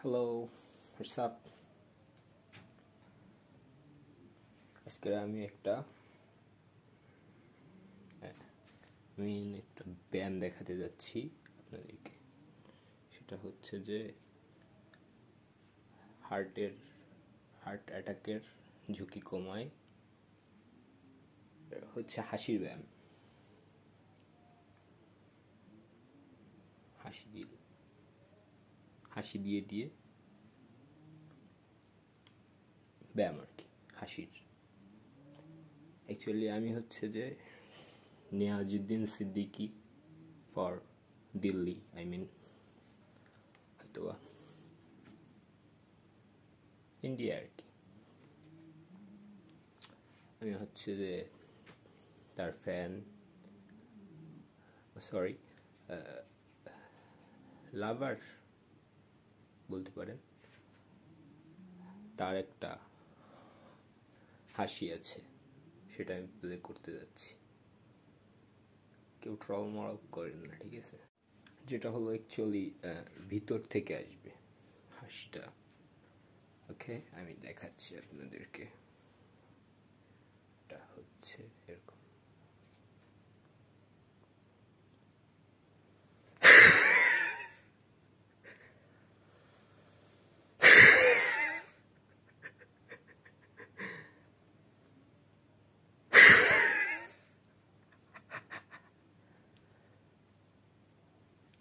Hello, WhatsApp. আজকে আমি একটা ব্যায়াম দেখাতে যাচ্ছি আপনাদেরকে। সেটা হচ্ছে যে হার্ট অ্যাটাকের ঝুঁকি কমায় হচ্ছে হাসির ব্যায়াম। হাসি দিয়ে দিয়ে ব্যায়াম আর কি, হাসির। অ্যাকচুয়ালি আমি হচ্ছে যে নিয়াজউদ্দিন সিদ্দিকী ফর দিল্লি, হয়তো ইন্ডিয়া আর কি। আমি হচ্ছে যে তার ফ্যান, সরি লাভার বলতে পারেন। তার একটা হাসি আছে, সেটা আমি প্লে করতে যাচ্ছি। কেউ ট্রল মরল করেন না, ঠিক আছে? যেটা হলো অ্যাকচুয়ালি ভিতর থেকে আসবে হাসিটা। ওকে, আমি দেখাচ্ছি আপনাদেরকে। এটা হচ্ছে এরকম।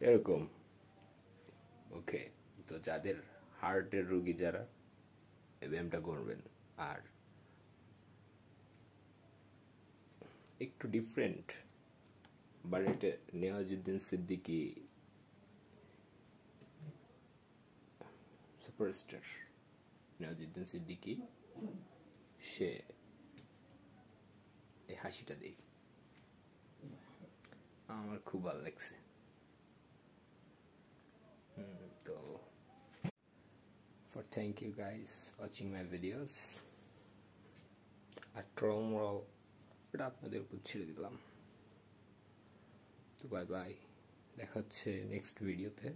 এরকম। ওকে, তো যাদের হার্টের রোগী যারা, এই ব্যায়ামটা করবেন। আর একটু ডিফারেন্ট, বাট এটা নিয়াজউদ্দিন সিদ্দিকী সুপারস্টার নিয়াজউদ্দিন সিদ্দিকী, সে এই হাসিটা দেই, আমার খুব ভালো লাগছে। তো for thank you guys watching my videos. আর ট্রল মরল এটা আপনাদের উপর ছেড়ে দিলাম। তো বাই বাই, দেখা হচ্ছে নেক্সট ভিডিওতে।